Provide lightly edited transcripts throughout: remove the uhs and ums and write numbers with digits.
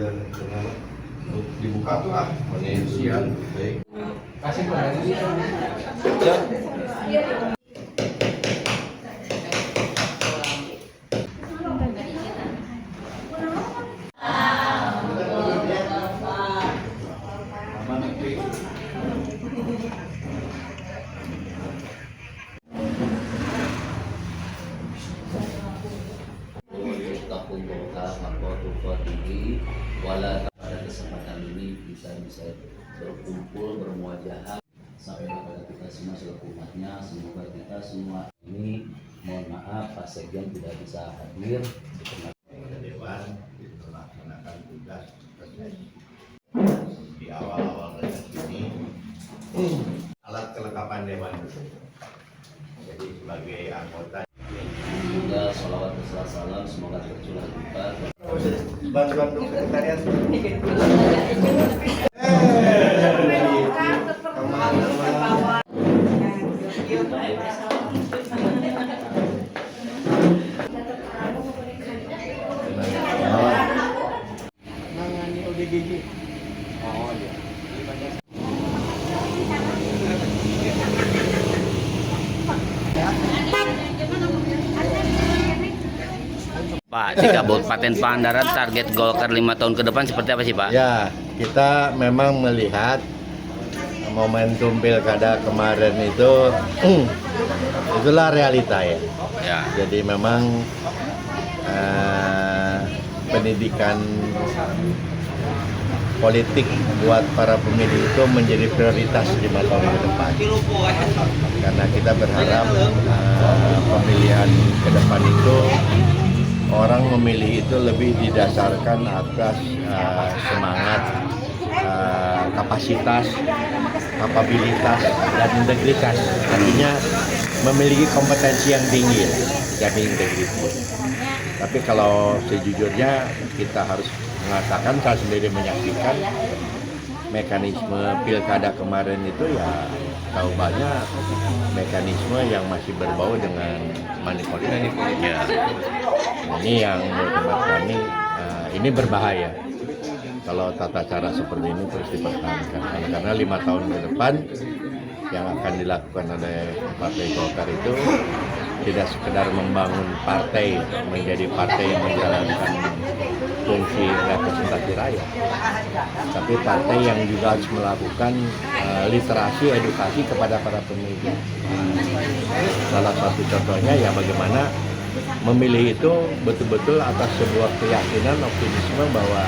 dan dengan dibuka tuh ah siap baik kasih pada kesempatan ini bisa berkumpul bermuajahah sampai kepada kita semua selaku umatnya. Semoga kita semua ini, mohon maaf Pak Sekjen tidak bisa hadir Dewan itu melaksanakan tugas di awal-awal reses ini alat kelengkapan Dewan. Jadi sebagai anggota juga sholawat wassalam semoga tercurah lipat bantuan untuk sekretariat. Nangani ODGJ. Oh iya. Pak, di Kabupaten Pangandaran target Golkar 5 tahun ke depan seperti apa sih Pak? Ya, kita memang melihat momentum pilkada kemarin itu itulah realita ya. Ya. Jadi memang pendidikan politik buat para pemilih itu menjadi prioritas 5 tahun ke depan. Karena kita berharap pemilihan ke depan itu orang memilih itu lebih didasarkan atas semangat, kapasitas, kapabilitas, dan integritas. Artinya memiliki kompetensi yang tinggi dan integritas. Tapi kalau sejujurnya kita harus mengatakan, saya sendiri menyaksikan mekanisme pilkada kemarin itu ya tahu banyak mekanisme yang masih berbau dengan money politik. Ya. Ini yang menurut kami ini berbahaya kalau tata cara seperti ini terus dipertahankan. Karena 5 tahun ke depan yang akan dilakukan oleh Partai Golkar itu tidak sekedar membangun partai menjadi partai yang menjalankan fungsi representasi rakyat, tapi partai yang juga harus melakukan literasi edukasi kepada para pemilih. Salah satu contohnya ya bagaimana memilih itu betul-betul atas sebuah keyakinan optimisme bahwa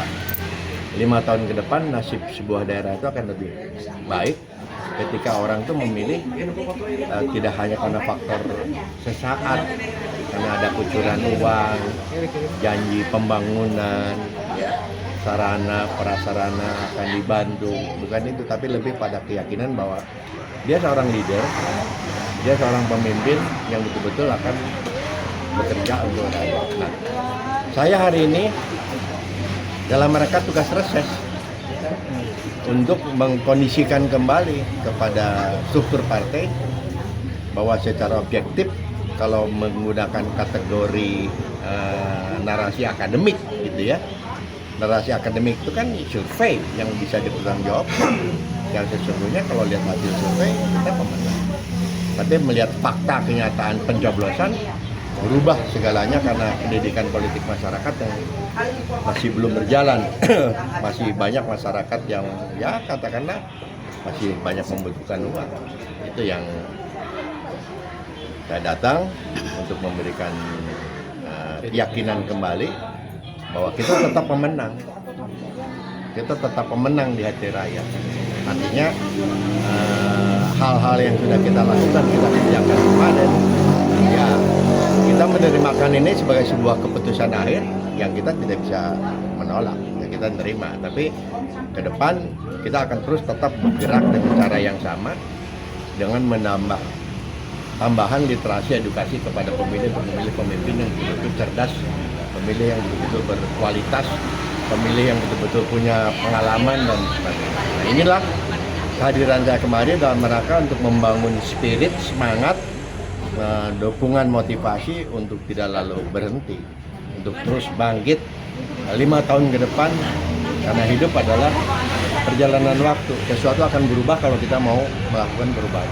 5 tahun ke depan nasib sebuah daerah itu akan lebih baik ketika orang itu memilih tidak hanya karena faktor sesaat, karena ada kucuran uang, janji pembangunan, sarana prasarana akan dibantu, bukan itu, tapi lebih pada keyakinan bahwa dia seorang leader, dia seorang pemimpin yang betul-betul akan bekerja untuk rakyat. Nah, saya hari ini dalam rangka tugas reses untuk mengkondisikan kembali kepada struktur partai bahwa secara objektif kalau menggunakan kategori narasi akademik gitu ya, narasi akademik itu kan survei yang bisa dipertanggungjawabkan. Yang sesungguhnya kalau lihat hasil survei kita pemenang, tapi melihat fakta kenyataan pencoblosan berubah segalanya karena pendidikan politik masyarakat yang masih belum berjalan. Masih banyak masyarakat yang ya katakanlah masih banyak membutuhkan uang. Itu yang saya datang untuk memberikan keyakinan kembali bahwa kita tetap pemenang. Kita tetap pemenang di hati rakyat. Artinya hal-hal yang sudah kita lakukan, kita kerjakan kemarin, ya kita menerimakan ini sebagai sebuah keputusan akhir yang kita tidak bisa menolak, ya kita terima. Tapi ke depan kita akan terus tetap bergerak dengan cara yang sama dengan menambah tambahan literasi edukasi kepada pemilih-pemilih pemimpin yang betul-betul cerdas, pemilih yang betul-betul berkualitas, pemilih yang betul-betul punya pengalaman dan sebagainya. Nah, inilah kehadiran saya kemarin dalam rangka untuk membangun spirit, semangat, dukungan, motivasi untuk tidak lalu berhenti, untuk terus bangkit 5 tahun ke depan Karena hidup adalah perjalanan waktu. Sesuatu akan berubah kalau kita mau melakukan perubahan.